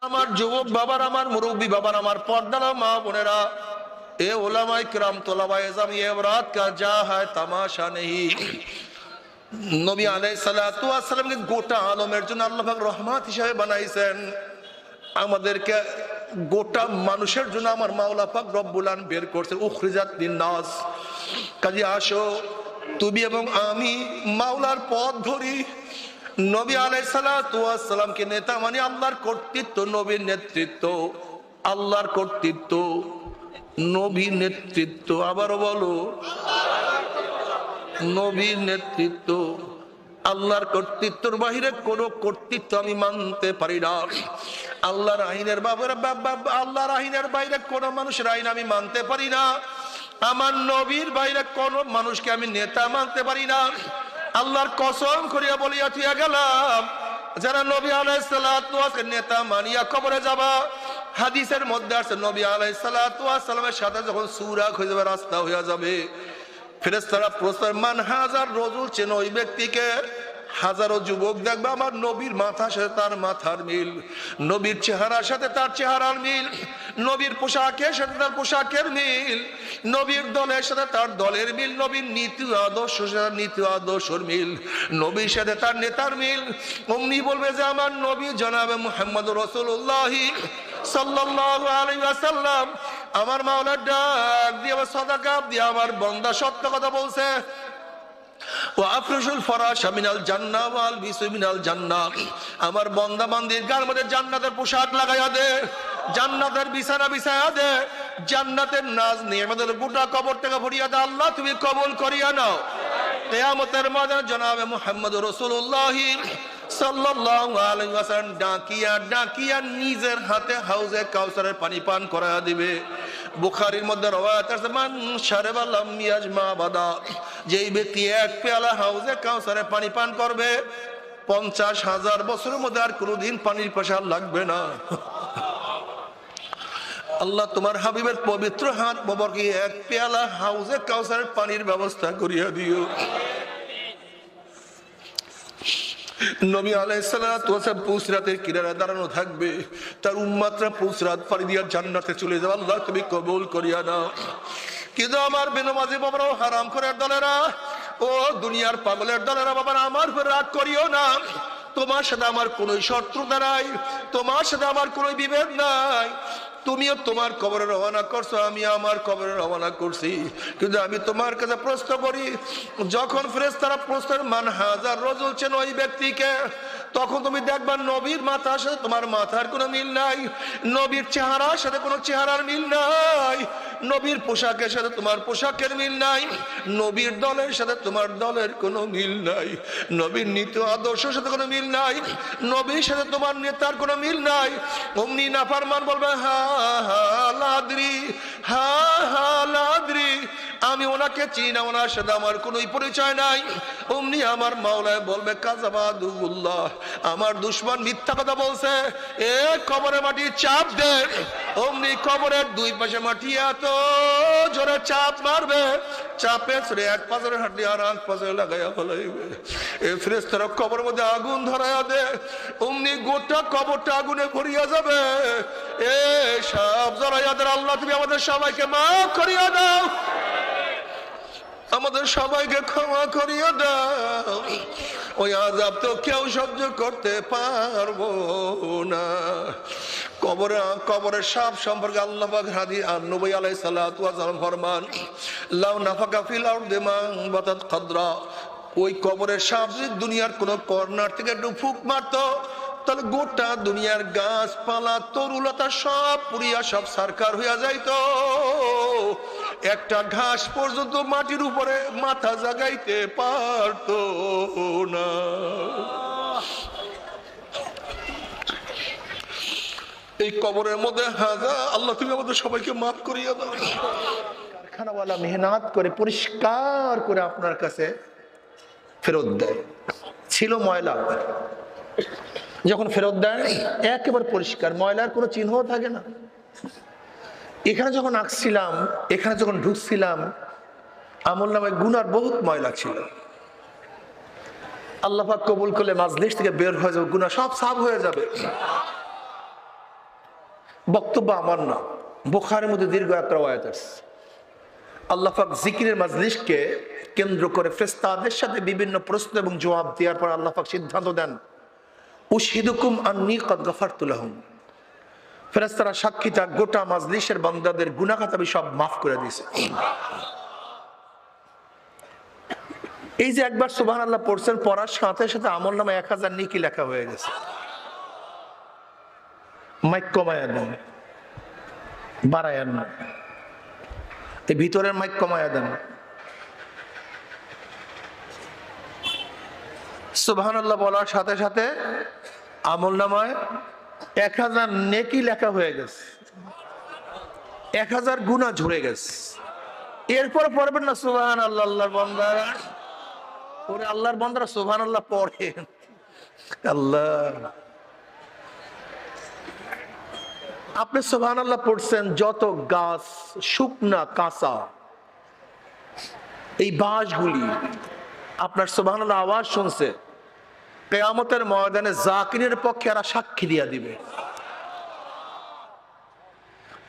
আমার যুবক বাবার, আমার মুরব্বী বাবার, আমার পর্দার মা বোনেরা, এ ওলামায়ে কিরাম তোলাবায়ে জামি রাত কা যা হয় তামাশা নেই। নবী আলাইহিস সালাতু ওয়াস সালামকে গোটা আলমের জন্য আল্লাহ পাক রহমত হিসেবে বানাইছেন। আমাদেরকে গোটা মানুষের জন্য আমার মাওলা পাক রব্বুল আলামিন বের করছেন, উখরিজাত লিন-নাস। কাজে আসো তুমি এবং আমি মাওলার পথ ধরি। নবী আলাইহিস সালাতু ওয়াস সালামকে নেতা মানে আল্লাহর কর্তৃত্ব, নবীর নেতৃত্ব, আল্লাহর কর্তৃত্ব, নবীর নেতৃত্ব। আবারও বলো, নবীর নেতৃত্ব। আল্লাহর কর্তৃত্বের বাহিরে কোনো কর্তৃত্ব আমি মানতে পারি না। আল্লাহর আইনের আল্লাহর আইনের বাইরে কোনো মানুষের আইন আমি মানতে পারি না। আমার নবীর বাইরে কোন মানুষকে আমি নেতা মানতে পারি না। আল্লাহর কসম করিয়া বলিয়া থিয়া গেলাম, যারা নবী আলাইহিস সালাতু ওয়াস নেতা মানিয়া কবরে যাবা, হাদিসের মধ্যে আছে নবী আলাইহিস সালাতু ওয়াস সালামের সাথে যখন সুরাক হয়ে যাবে, রাস্তা হয়ে যাবে, ফেরেশতারা প্রশ্ন মান হাজার রজুল, চেন ওই ব্যক্তিকে। হাজারো যুবক দেখবে আমার নবীর মাথার সাথে তার মাথার মিল, নবীর চেহারার সাথে তার চেহারার মিল, নবীর পোশাকের সাথে তার পোশাকের মিল, নবীর দলের সাথে তার দলের মিল, নবীর নীতি আদর্শ সাথে নীতি আদর্শর মিল, নবীর সাথে তার নেতার মিল। অমনি বলবে যে আমার নবী জনাবে মুহাম্মদুর রাসূলুল্লাহ সাল্লাল্লাহু আলাইহি ওয়াসাল্লাম। আমার মাওলা ডাক দিয়ে আমার সাদাকা দিয়ে আমার বান্দা সত্য কথা বলছে। আমার বান্দা বান্দির গায়ের মধ্যে জান্নাতের পোশাক লাগাইয়া দে, জান্নাতের বিছানা বিছাইয়া দে, জান্নাতের নাজ নিয়ামতের গোটা কবর থেকে ভরিয়া দে। আল্লাহ তুমি কবুল করিয়া নাও। কিয়ামতের ময়দানে জনাবে মুহাম্মদুর রাসূলুল্লাহ সাল্লাল্লাহু আলাইহি ওয়াসাল্লাম ডাকিয়া ডাকিয়া নিজের হাতে হাউজে কাউসারের পানি পান করায়া দিবে। বুখারীর মধ্যে রওয়ায়াত আছে, মান শারাবা লাম ইয়াজমা বাদা, যেই ব্যক্তি এক পেয়ালা হাউজে কাউসারের পানি পান করবে 50,000 বছরের মধ্যে আর কোনোদিন পানির পিপাসা লাগবে না। আল্লাহ তোমার হাবিবের পবিত্র হাত মোবারকে এক পেয়ালা হাউজে কাউসারের পানির ব্যবস্থা করিয়া দিও। নবী আলাইহিস সালাতু ওয়াস সালাম পুসরাতের কিনারে দাঁড়ানো থাকবে, তার উম্মতরা পুসরাত পাড়ি দিয়া জান্নাতে চলে যাবে। আল্লাহ তুমি কবুল করিয়া নাও। কিন্তু আমার বেনামাজি বাবারাও, হারাম খোরের দলেরা, ও দুনিয়ার পাগলের দলেরা, বাবারা আমার উপর রাগ করিও না। তোমার সাথে আমার কোনো শত্রুতা নাই, তোমার সাথে আমার কোনো বিভেদ নাই। তুমিও তোমার কবরে রওনা করছো, আমি আমার কবরে রওনা করছি। কিন্তু আমি তোমার কাছে প্রশ্ন করি, যখন ফেরেশতারা প্রশ্ন মান হাজার রজুল, চেন ওই ব্যক্তিকে, তখন তুমি দেখবা নবীর মাথার সাথে তোমার মাথার কোনো মিল নাই, নবীর চেহারার সাথে কোনো চেহারার মিল নাই, নবীর পোশাকের সাথে তোমার পোশাকের মিল নাই, নবীর দলের সাথে তোমার দলের কোনো মিল নাই, নবীর নীতি আদর্শের সাথে কোনো মিল নাই, নবীর সাথে তোমার নেতার কোনো মিল নাই। অমনি নাফরমান বলবে হা হা লাদ্রি, হা হা লাদ্রি, আমি ওনাকে চিনি না, ওনার সাথে আমার কোনো পরিচয় নাই। অমনি আমার মাওলায় বলবে কাযাবাদুল্লাহ, আমার দুশমন মিথ্যা কথা বলছে, এ কবরে মাটি চাপ দে। অমনি কবরের দুই পাশে মাটি এত জোরে চাপ মারবে, চাপে ছেড়ে এক পাশের হাড্ডি আর এক পাশে লাগাইয়া ফেলাইবে। এ ফেরেশতারা কবরের মধ্যে আগুন ধরাইয়া দে, অমনি গোটা কবরটা আগুনে ভরিয়া যাবে। এ সব জ্বালাইয়া দে। আল্লাহ তুমি আমাদের সবাইকে মাফ করিয়া দাও, আমাদের সবাইকে ক্ষমা করিয়া দাও। ওই আযাব তো কেউ সহ্য করতে পারবো না। কবরের সাপ সম্পর্কে আল্লাহ পাক হাদিস আর নবী আলাইহিস সালাতু ওয়াস সালাম ফরমান, লাউ নাফাকা ফিল আরদি মান বাতাত খাদরা, ওই কবরের সাপ যদি দুনিয়ার কোন কর্নার থেকে একটু ফুক মারতো, তাহলে গোটা দুনিয়ার গাছপালা তরুলতা সব পুরিয়া সব সারকার হইয়া যাইতো, একটা ঘাস পর্যন্ত মাটির উপরে মাথা জাগাইতে পারতো না। এই কবরের মধ্যে হাজা, আল্লাহ তুমি আমাদের সবাইকে মাফ করিয়া দাও। কারখানাওয়ালা মেহনত করে পরিষ্কার করে আপনার কাছে ফেরত দেয়, ছিল ময়লা, যখন ফেরত দেয় একেবারে পরিষ্কার, ময়লার কোনো চিহ্ন থাকে না। এখানে যখন আসছিলাম, এখানে যখন ঢুকছিলাম, আমল নামায় গুনার বহুত ময়লা ছিল। আল্লাহ পাক কবুল করলে মাজলিস থেকে বের হয়ে যাবে, গুনাহ সব সাফ হয়ে যাবে। বক্তব্য আমার না, বুখারীর মধ্যে দীর্ঘ একটা আয়াত আছে। আল্লাহ পাক জিকিরের মাজলিসকে কেন্দ্র করে ফেরেশতাদের সাথে বিভিন্ন প্রশ্ন এবং জবাব দেওয়ার পর আল্লাহ পাক সিদ্ধান্ত দেন, উশহিদুকুম আন্নী কদ গাফারতু লাহুম। ফেরেশতারা সাক্ষী থাক, গোটা মাজলিসের বান্দাদের গুনাহ খাতা আমি সব মাফ করে দিয়েছি। এই যে একবার সুবহানাল্লাহ পড়ছেন, পড়ার সাথে সাথে আমলনামায় 1000 নেকি লেখা হয়ে গেছে। মাইক কমায়া দেন, বাড়ায়া না, এই ভিতরের মাইক কমায়া দেন। সুবহানাল্লাহ বলার সাথে সাথে আমলনামায় 1000 নেকি লেখা হয়ে গেছে, 1000 গুনাহ ঝরে গেছে। এরপর পড়বেন না সুবহানাল্লাহ, আল্লাহর বান্দারা ওরে, আল্লাহর বান্দারা সুবহানাল্লাহ পড়ে। আল্লাহ, আপনি সুবহানাল্লাহ পড়ছেন, যত গাছ শুকনা কাঁচা এই বাঁশগুলি আপনার সুবহানাল্লাহ আওয়াজ শুনছে, কিয়ামতের ময়দানে জাকিরের পক্ষে এরা সাক্ষী দিয়া দিবে।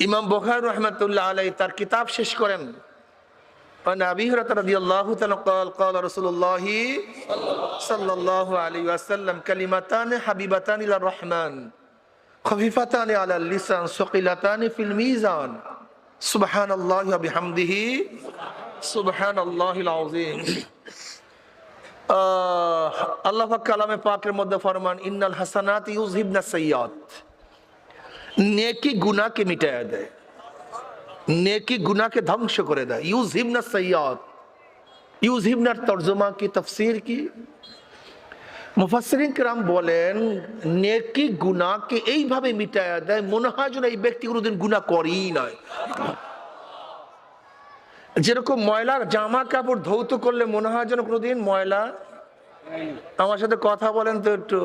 ইমাম বুখারী রাহমাতুল্লাহ আলাইহি তার কিতাব শেষ করেন, আবি হুরায়রা রাদিয়াল্লাহু তাআলা قال قال رسول الله صلى الله عليه وسلم كلمتان حبيبتان الى الرحمن خفيفتان على اللسان ثقيلتان في الميزان سبحان الله وبحمده سبحان الله العظيم। আল্লাহ পাক কালামে পাকের মধ্যে ফরমান, ইন্নাল হাসানাত ইউযহিবনাস সাইয়্যাত, নেকি গুনাহকে মিটায়া দেয়, নেকি গুনাহকে ধ্বংস করে দেয়। ইউযহিবনাস সাইয়্যাত, ইউযহিবনার তরজমা কি, তাফসীর কি? মুফাসসিরিন কিরাম বলেন নেকি গুনাহকে এইভাবে মিটায়া দেয়, মনে হয় যেন এই ব্যক্তি কোনোদিন গুনাহ করেই নাই। যেরকম ময়লার জামা কাপড় ধৌত করলে মনে হয় যেন কোনোদিন ময়লা, আমার সাথে কথা বলেন তো একটু,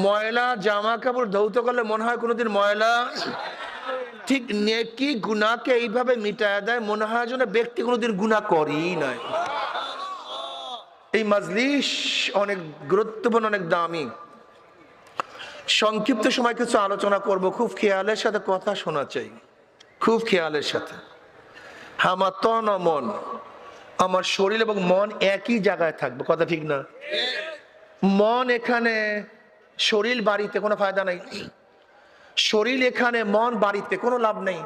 ময়লা জামা কাপড় ধৌত করলে মনে হয় কোনোদিন ময়লা, ঠিক নেকি গুনাহকে এইভাবে মিটায়া দেয়, মনে হয় যেন ব্যক্তি কোনোদিন গুনাহ করেই নাই। এই মাজলিস অনেক গুরুত্বপূর্ণ, অনেক দামি। সংক্ষিপ্ত সময় কিছু আলোচনা করব, খুব খেয়ালের সাথে কথা শোনা চাই, খুব খেয়ালের সাথে। আমার তন ও মন, আমার শরীর এবং মন একই জায়গায় থাকবে, কথা ঠিক না? মন এখানে, শরীর বাড়িতে কোনো ফায়দা নাই। শরীর এখানে, মন বাড়িতে, কোনো লাভ নেই।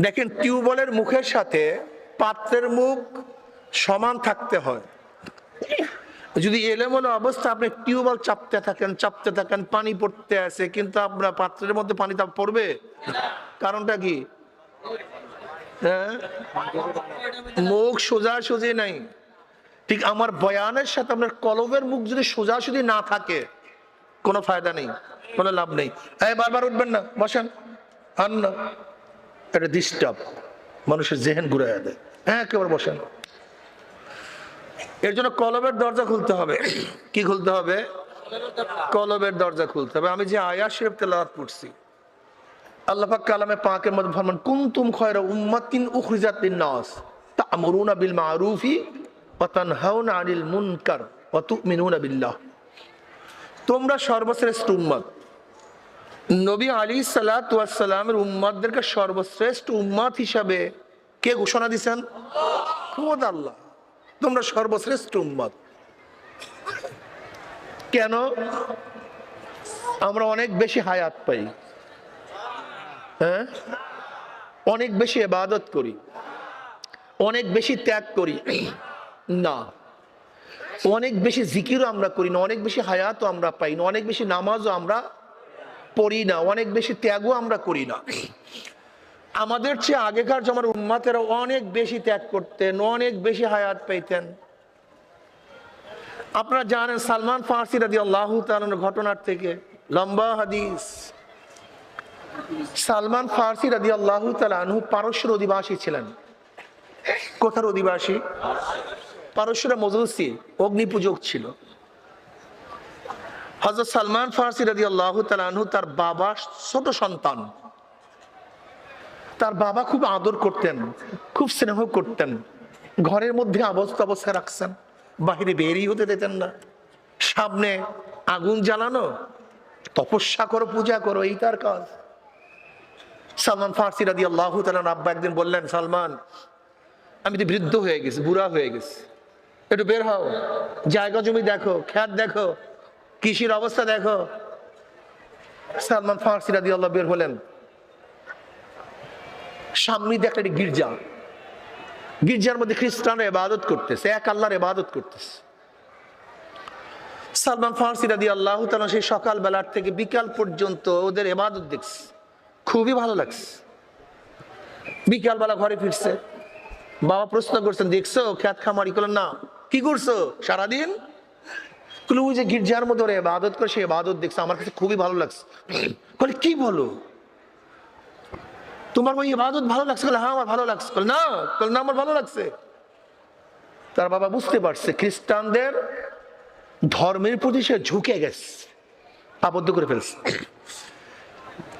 দেখেন, টিউবওয়েলের মুখের সাথে পাত্রের মুখ সমান থাকতে হয়। যদি এলোমেলো অবস্থা আপনি টিউবওয়েল চাপতে থাকেন, পানি পড়তে আসে, কিন্তু আপনার পাত্রের মধ্যে পানি তা পড়বে, কারণটা কি? হ্যাঁ, মুখ সোজাসুজি নাই। ঠিক আমার বয়ানের সাথে আপনার কলবের মুখ যদি সোজাসুজি না থাকে, কোনো ফায়দা নেই, কোনো লাভ নেই। বারবার উঠবেন না, বসেন, আন না, এটা ডিস্টার্ব, মানুষের জেহেন ঘুরাইয়া দেয়। হ্যাঁ, একেবারে বসেন। এর জন্য কলবের দরজা খুলতে হবে। কি খুলতে হবে? কলবের দরজা খুলতে হবে। আমি যে আয়াত শরীফ তেলাওয়াত করছি, আল্লাহ পাক কালামে পাকের মধ্যে ফরমান, কুনতুম খায়রা উম্মাতিন উখরিজাত লিন-নাস তা'মুরুনা বিল মা'রুফি ওয়া তানহাউনা আনিল মুনকার ওয়া তু'মিনুনা বিল্লাহ। তোমরা সর্বশ্রেষ্ঠ উম্মত। নবী আলাইহিস সালাতু ওয়াস সালামের উম্মতদেরকে সর্বশ্রেষ্ঠ উম্মত হিসাবে কে ঘোষণা দিয়েছেন? খোদ আল্লাহ। তোমরা সর্বশ্রেষ্ঠ উম্মত। কেন? আমরা অনেক বেশি হায়াত পাই, হ্যাঁ, অনেক বেশি ইবাদত করি, অনেক বেশি ত্যাগ করি না, অনেক বেশি জিকিরও আমরা করি না, অনেক বেশি হায়াতও আমরা পাই না, অনেক বেশি নামাজও আমরা পড়ি না, অনেক বেশি ত্যাগও আমরা করি না। আমাদের চেয়ে আগেকার জমার উম্মতেরা অনেক বেশি ত্যাগ করতেন, অনেক বেশি হায়াত পাইতেন। আপনারা জানেন সালমান ফারসি রাদিয়াল্লাহু তাআলার ঘটনার থেকে লম্বা হাদিস। সালমান ফারসি রাদিয়াল্লাহু তাআলা আনহু পারস্যের অধিবাসী ছিলেন। কোথার অধিবাসী? পারস্যের মজুসি, অগ্নিপূজক ছিল। হযরত সালমান ফারসি রাদিয়াল্লাহু তাআলা আনহু তার বাবা ছোট সন্তান, তার বাবা খুব আদর করতেন, খুব স্নেহ করতেন। ঘরের মধ্যে অবস্থায় রাখছেন, বাহিরে বেরিয়ে হতে দিতেন না। সামনে আগুন জ্বালানো, তপস্যা করো, পূজা করো, এই তার কাজ। সালমান ফারসি রাদিয়াল্লাহু তাআলা আব্বা একদিন বললেন, সালমান আমি তো বৃদ্ধ হয়ে গেছি, বুড়া হয়ে গেছি, একটু বের হও, জায়গা জমি দেখো, খেত দেখো, কৃষির অবস্থা দেখো। সালমান ফারসি রাদিয়াল্লাহু বের হলেন, সামনে দেখলেন একটা গির্জা, গির্জার মধ্যে খ্রিস্টানরা ইবাদত করতেছে, এক আল্লাহর ইবাদত করতেছে। সালমান ফারসি রাদিয়াল্লাহু তাআলা সেই সকাল বেলার থেকে বিকাল পর্যন্ত ওদের ইবাদত দেখছে, খুবই ভালো লাগছে। বিকাল বেলা ঘরে ফিরছে, বাবা প্রশ্ন করছেন, দেখছো খেত খামারি? করলেন না। কি করছো সারাদিন? ওই যে গির্জার মধ্যে ওরা ইবাদত করে, সেই ইবাদত দেখছে, আমার কাছে খুবই ভালো লাগছে। বলে কি বলো, তোমার ওই ইবাদত ভালো লাগছে? হ্যাঁ আমার ভালো লাগছে। না আমার ভালো লাগছে। তার বাবা বুঝতে পারছে খ্রিস্টানদের ধর্মের প্রতি সে ঝুঁকে গেছে, আবদ্ধ করে ফেলছে।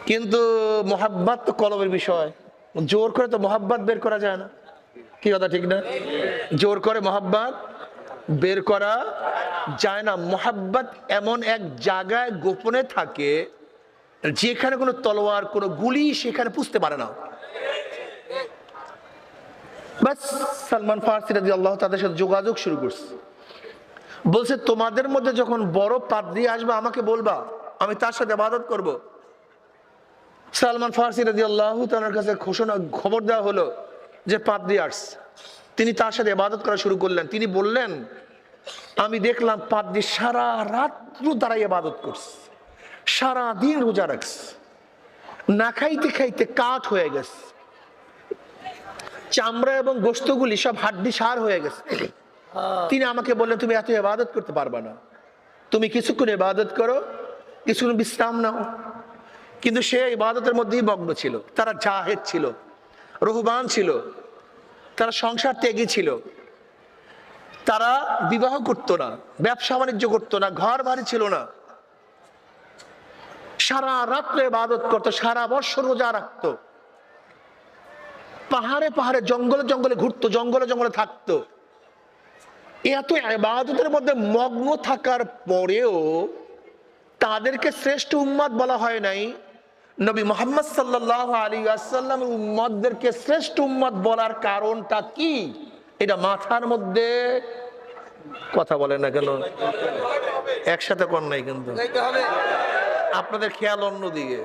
কিন্তু মোহাব্বত তো কলমের বিষয়, জোর করে তো মোহাব্বত বের করা যায় না। কি কথা ঠিক না? জোর করে মোহাব্বত বের করা যায় না। মোহাব্বত এমন এক জায়গায় গোপনে থাকে যেখানে কোনো তলোয়ার, কোনো গুলি সেখানে পুষতে পারে না। বাস সালমান ফারসি রাদিয়াল্লাহু তাদের সাথে যোগাযোগ শুরু করছে, বলছে তোমাদের মধ্যে যখন বড় পাদ্রী আসবে আমাকে বলবা, আমি তার সাথে ইবাদত করব। সালমান ফারসি রাদিয়াল্লাহু তাআলার কাছে খবর দেওয়া হলো যে পাদ্রী আসছে। তিনি তার সাথে ইবাদত করা শুরু করলেন। তিনি বললেন, আমি দেখলাম পাদ্রী সারা রাত্র দাঁড়াই ইবাদত করছে, সারা দিন রোজা রাখছে, না খাইতে খাইতে কাঠ হয়ে গেছে, চামড়া এবং গোশতগুলি সব হাড্ডি সার হয়ে গেছে। তিনি আমাকে বললেন, তুমি এত ইবাদত করতে পারবা না, তুমি কিছুক্ষণ ইবাদত করো, কিছুক্ষণ বিশ্রাম নাও। কিন্তু সে ইবাদতের মধ্যেই মগ্ন ছিল। তারা জাহেদ ছিল, রুহবান ছিল, তারা সংসার ত্যাগী ছিল, তারা বিবাহ করতো না, ব্যবসা বাণিজ্য করতো না, ঘর বাড়ি ছিল না, সারা রাত্রে ইবাদত করতো, সারা বছর রোজা রাখতো, পাহাড়ে পাহাড়ে জঙ্গলে জঙ্গলে ঘুরতো, জঙ্গলে জঙ্গলে থাকতো। এত ইবাদতের মধ্যে মগ্ন থাকার পরেও তাদেরকে শ্রেষ্ঠ উম্মত বলা হয় নাই। নবী মুহাম্মদ সাল্লাল্লাহু আলাইহি ওয়াসাল্লাম উম্মতদেরকে শ্রেষ্ঠ উম্মত বলার কারণটা কি? এটা মাথার মধ্যে কথা বলেন না কেন? একসাথে কোন নাই, কিন্তু আপনাদের খেয়াল অন্যদিকে।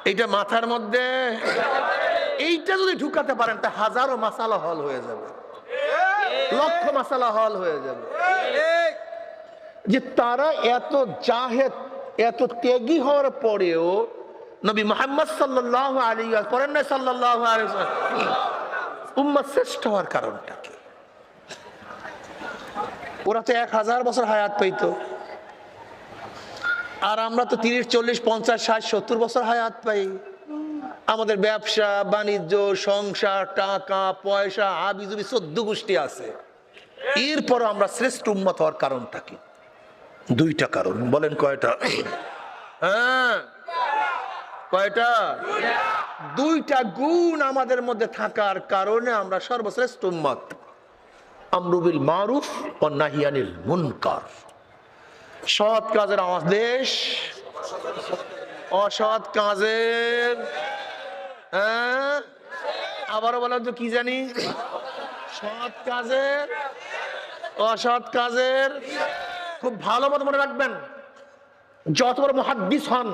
এইটা মাথার মধ্যে, এইটা যদি ঢুকাতে পারেন তা হাজারো মাসালা হল হয়ে যাবে, লক্ষ মাসালা হল হয়ে যাবে। যে তারা এত জাহেদ, এত ত্যাগী হওয়ার পরেও নবী মুহাম্মদ সাল্লাল্লাহু আলাইহি ওয়া করেন না সাল্লাল্লাহু আলাইহি ওয়াসাল্লাম উম্মত শ্রেষ্ঠ হওয়ার কারণটা কি? ওরা তো 1000 বছর হায়াত পাইতো, আর আমরা তো 30, 40, 50, 60, 70 বছর হায়াত পাই। আমাদের ব্যবসা বাণিজ্য, সংসার, টাকা পয়সা, হাবিজুবি 14 গোষ্ঠী আছে। এরপর আমরা শ্রেষ্ঠ উম্মত হওয়ার কারণটা কি? 2টা কারণ। বলেন কয়টা? হ্যাঁ কয়টা? 2টা গুণ আমাদের মধ্যে থাকার কারণে আমরা সর্বশ্রেষ্ঠ উম্মত। আমরু বিল মারুফ ওয়া নাহি আনিল মুনকার, সৎ কাজের আদেশ, অসৎ কাজের আবারও বলেন তো কি জানি? সৎ কাজের, অসৎ কাজের। খুব ভালো মতো মনে রাখবেন, যত বড় মুহাদ্দিস হন,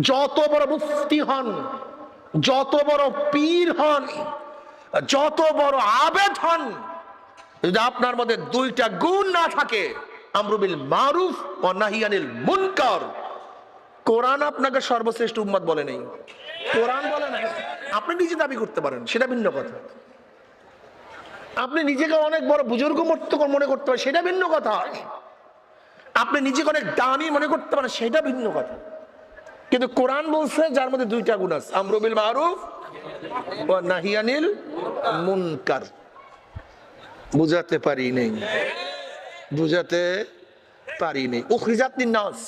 যত বড় মুফতি হন, যত বড় পীর হন, যত বড় আবেদ হন, যদি আপনার মধ্যে 2টা গুণ না থাকে, আমরু বিল মারুফ ওয়া নাহি আনিল মুনকার, কোরআন আপনাকে সর্বশ্রেষ্ঠ উম্মত বলে নেই। কোরআন বলে না। আপনি নিজে দাবি করতে পারেন, সেটা ভিন্ন কথা। আপনি নিজেকে অনেক বড় বুজুর্গ মনে করতে পারেন, সেটা ভিন্ন কথা। আপনি নিজেকে অনেক দামি মনে করতে পারেন, সেটা ভিন্ন কথা। কিন্তু কোরআন বলছে যার মধ্যে 2টা গুণ আছে, আমরু বিল মারুফ ওয়া নাহি আনিল মুনকার। বুঝাতে পারি নেই, বুঝাতে পারি নেই। উখরিজাত লিন-নাস,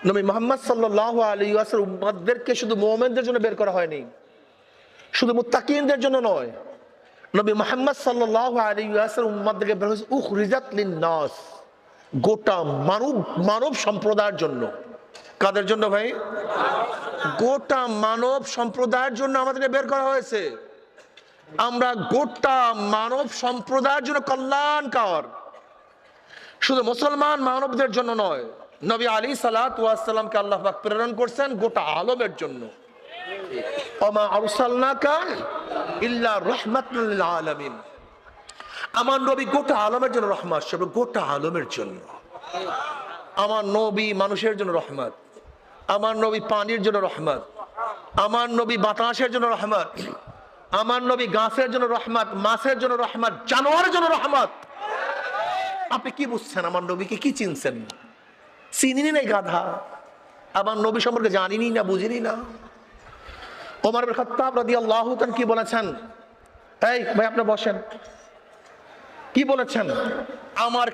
নবী মুহাম্মদ সাল্লাল্লাহু আলাইহি ওয়াসাল্লাম উম্মতদেরকে শুধু মুমিনদের জন্য বের করা হয়নি, শুধু মুত্তাকিনদের জন্য নয়। নবী মুহাম্মদ সাল্লাল্লাহু আলাইহি ওয়াসাল্লাম উম্মতদেরকে বের হয়েছে উখরিজাত লিন-নাস, গোটা মানব মানব সম্প্রদায়ের জন্য। কাদের জন্য ভাই? গোটা মানব সম্প্রদায়ের জন্য আমাদেরকে বের করা হয়েছে। আমরা গোটা মানব সম্প্রদায়ের জন্য কল্যাণকর, শুধু মুসলমান মানবদের জন্য নয়। নবী আলাইহিস সালাতু ওয়াস সালামকে আল্লাহ পাক প্রেরণ করছেন গোটা আলমের জন্য। ওমা আরসালনাকা ইল্লা রাহমাতাল লিল আলামিন। আমার নবী গোটা আলমের জন্য রহমত, সব গোটা আলমের জন্য। আমার নবী মানুষের জন্য রহমত, আমার নবী পানির জন্য রহমত, আমার নবী বাতাসের জন্য রহমত, আমার নবী গাছের জন্য রহমত, মাছের জন্য রহমত, জানোয়ারের জন্য রহমত। আপনি কি বুঝছেন? আমার নবীকে কি চিনছেন? চিনিনি নাই গাধা। আমার নবী সম্পর্কে জানিনি না, বুঝিনি না। ওমর ইবনে খাত্তাব রাদিয়াল্লাহু তাআলা কি বলেছেন? এই ভাই আপনি বসেন। কি বলেছেন? আমার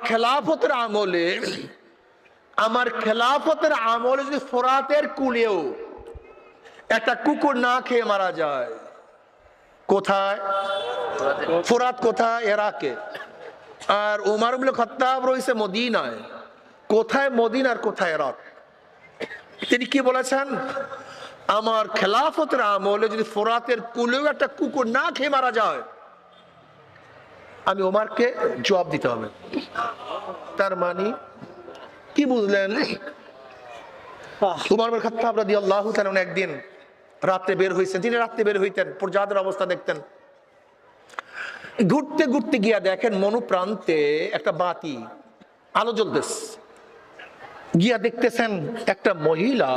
খেলাফতের আমলে যদি ফোরাতের কুলেও একটা কুকুর না খেয়ে মারা যায়, কোথায়? ফোরাত কোথায়? ইরাকে। আর ওমর ইবনে খাত্তাব রয়েছে মদিনায়। কোথায় মদিনা আর কোথায় ইরাক? তিনি কি বলেছেন? আমার খেলাফতের আমলে যদি ফোরাতের কুলেও একটা কুকুর না খেয়ে মারা যায়, আমি ওমরকে জবাব দিতে হবে। তার মানে কি বুঝলেন? ওমর ইবনে খাত্তাব রাদিয়াল্লাহু তাআলা একদিন রাতে বের হইছেন। তিনি রাতে বের হইতেন, প্রজাদের অবস্থা দেখতেন। ঘুরতে ঘুরতে গিয়া দেখেন মনুপ্রান্তে একটা বাতি আলো জ্বলতেছে। গিয়া দেখতেছেন একটা মহিলা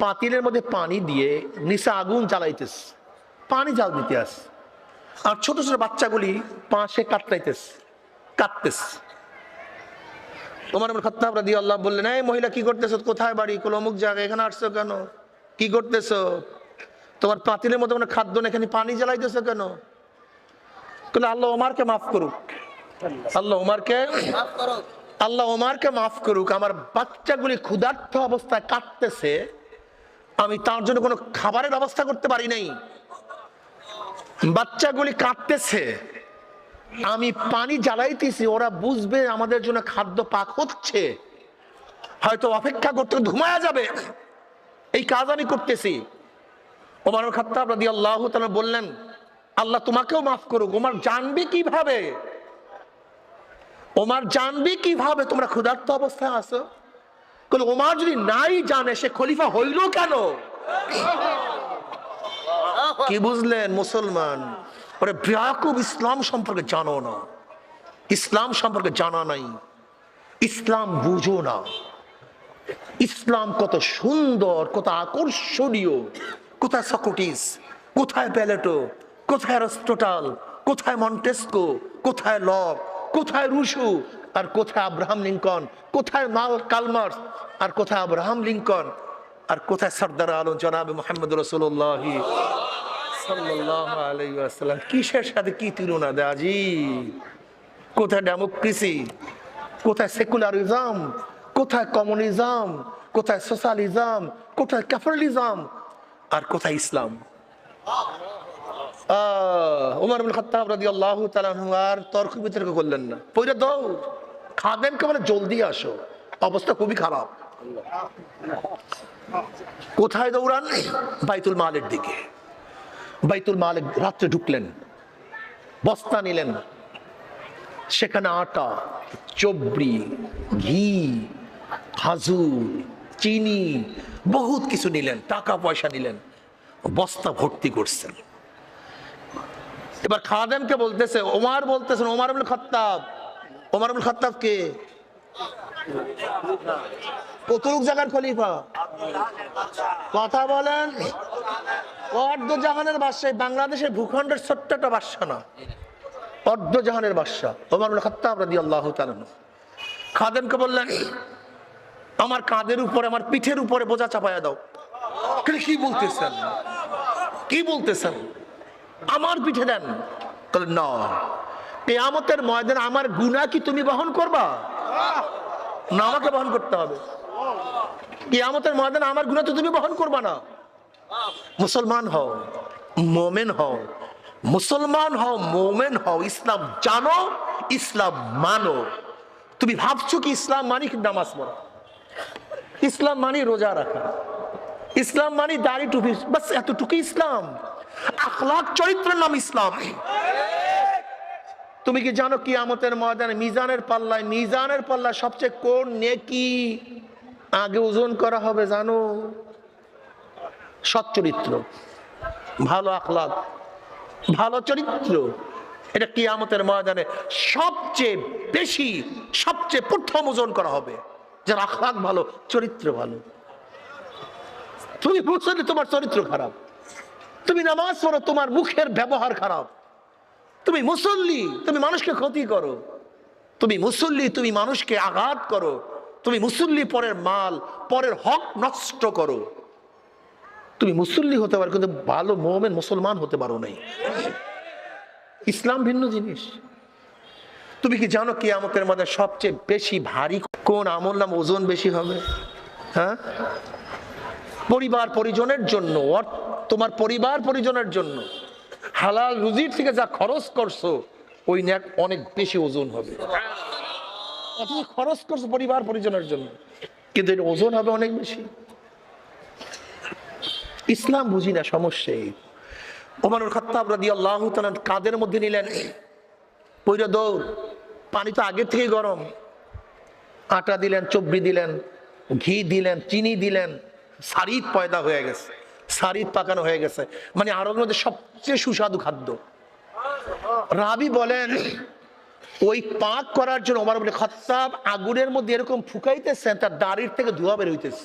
পাতিলের মধ্যে পানি দিয়ে নিচে আগুন জ্বালাইতেছে, পানি জাল দিতে আসে। আর ছোট ছোট বাচ্চাগুলি পাশে কাটতেছে। ওমর ইবনে খাত্তাব রাদিয়াল্লাহু বললেন, এই মহিলা কি করতেছো? কোথায় বাড়ি? কোন অমুক জায়গায়। এখানে আসছো কেন? কি করতেছো? তোমার পাতিলের মধ্যে কোনো খাদ্য না, এখানে পানি জ্বালাইতেছো কেন? বলে আল্লাহ ওমরকে মাফ করুক, আল্লাহ ওমরকে মাফ করুক। আমার বাচ্চাগুলি ক্ষুধার্ত অবস্থায় কাটতেছে, আমি তার জন্য কোনো খাবারের ব্যবস্থা করতে পারি নাই। বাচ্চাগুলি কাটতেছে, আমি পানি জ্বালাইতেছি, ওরা বুঝবে আমাদের জন্য খাদ্য পাক হচ্ছে, হয়তো অপেক্ষা করতে ঘুমায়া যাবে, এই কাজ আমি করতেছি। ওমর ইবনে খাত্তাব রাদিয়াল্লাহু তাআলা বললেন, আল্লাহ তোমাকেও মাফ করুক। ওমর জানবে কিভাবে? ওমর জানবে কিভাবে তোমরা ক্ষুধার্ত অবস্থায় আছো? ওমর যদি নাই জানে, সে খলিফা হইল কেন? কি বুঝলেন মুসলমান? ওরে ব্যাকুব, ইসলাম সম্পর্কে জানো না, ইসলাম সম্পর্কে জানা নাই, ইসলাম বুঝো না। ইসলাম কত সুন্দর, কত আকর্ষণীয়। কোথায় সক্রেটিস, কোথায় প্যালেটো, কোথায় অ্যারিস্টটল, কোথায় মন্টেস্কো, কোথায় লক, কোথায় রুশো, আর কোথায় আব্রাহাম লিঙ্কন, কোথায় কালমার্স, আর কোথায় আব্রাহাম লিঙ্কন, আর কোথায় সরদার আলম জনাবে মুহাম্মদ রাসূলুল্লাহ সাল্লাল্লাহু আলাইহি ওয়াসাল্লাম। কিসের সাথে কি তুলনা দাজি? কোথায় ডেমোক্রেসি, কোথায় সেকুলারিজম, কোথায় কমিউনিজম, কোথায় সোশ্যালিজম, কোথায় ক্যাপিটালিজম, আর কোথায় ইসলাম? ওমর ইবনে খাত্তাব রাদিয়াল্লাহু তাআলা আনহু আর তর্ক বিতর্ক করলেন না, পয়রা দাও খাদেমকে বলে জলদি আসো, অবস্থা খুবই খারাপ। কোথায় দৌড়ান? বাইতুল মালের দিকে। বাইতুল মালে রাত্রে ঢুকলেন, বস্তা নিলেন, সেখানে আটা, চবড়ি, ঘি, খাজুর, চিনি, বহুত কিছু নিলেন, টাকা পয়সা নিলেন, বস্তা ভর্তি করছেন। এবার খাদেমকে বলতেছে, ওমর বলতেছেন, ওমর ইবনে খাত্তাব। ওমর ইবনে খাত্তাব কে? কতটুক জায়গার খলিফা? কথা বলেন। অর্ধ জাহানের বাদশাহ, বাংলাদেশের ভূখণ্ডের ছোট্ট একটা বাদশা না, অর্ধ জাহানের বাদশা ওমর ইবনে খাত্তাব রাদিয়াল্লাহু তাআলা। খাদেমকে বললেন, আমার কাঁধের উপরে, আমার পিঠের উপরে বোঝা চাপায়া দাও। কি বলতেছেন? কি বলতেছেন? আমার পিঠে দেন। না, কিয়ামতের ময়দানে আমার গুনাহ কি তুমি বহন করবা? না, আমাকে বহন করতে হবে। কিয়ামতের ময়দানে আমার গুনাহ তো তুমি বহন করবা না। মুসলমান হও, মোমেন হও, মুসলমান হও, মোমেন হও, ইসলাম জানো, ইসলাম মানো। তুমি ভাবছো কি ইসলাম মানে কি নামাজ পড়া, ইসলাম মানে রোজা রাখা, ইসলাম মানে দাড়ি টুপি, বাস এতটুকু ইসলাম? আখলাক চরিত্রের নাম ইসলাম। তুমি কি জানো কিয়ামতের ময়দানে মিজানের পাল্লায় সবচেয়ে কোন নেকি আগে ওজন করা হবে জানো? সৎ চরিত্র, ভালো আখলাক, ভালো চরিত্র, এটা কিয়ামতের ময়দানে সবচেয়ে বেশি, সবচেয়ে প্রথম ওজন করা হবে, যার আখলাক ভালো, চরিত্র ভালো। তুমি মুসল্লি, তোমার চরিত্র খারাপ। তুমি নামাজ পড়ো, তোমার মুখের ব্যবহার খারাপ। তুমি মুসল্লি, তুমি মানুষকে ক্ষতি করো। তুমি মুসল্লি, তুমি মানুষকে আঘাত করো। তুমি মুসল্লি, পরের মাল, পরের হক নষ্ট করো। তুমি মুসল্লি হতে পারো, কিন্তু ভালো মুমিন মুসলমান হতে পারো নাই। ইসলাম ভিন্ন জিনিস। তুমি কি জানো কিয়ামতের মধ্যে সবচেয়ে বেশি ভারী কোন আমল নাম ওজন বেশি হবে? হ্যাঁ, পরিবার পরিজনের জন্য, তোমার পরিবার পরিজনের জন্য হালাল রুজির থেকে যা খরচ করছো ওই নেক অনেক বেশি ওজন হবে। অথচ খরচ করছো পরিবার পরিজনের জন্য, কিন্তু এর ওজন হবে অনেক বেশি। ইসলাম বুঝি না, সমস্যা এই। ওমর খাত্তাব রাদিয়াল্লাহু তাআলা কাঁধের মধ্যে নিলেন, পয়রা দৌড়, পানি তো আগের থেকেই গরম, আটা দিলেন, চবড়ি দিলেন, ঘি দিলেন, চিনি দিলেন, সারিদ পয়দা হয়ে গেছে, সারিদ পাকানো হয়ে গেছে, মানে আরবের মধ্যে সবচেয়ে সুস্বাদু খাদ্য। রাবি বলেন ওই পাক করার জন্য ওমর ইবনে খাত্তাব আগুনের মধ্যে এরকম ফুকাইতেছেন, তার দাড়ির থেকে ধোঁয়া বের হইতেছে।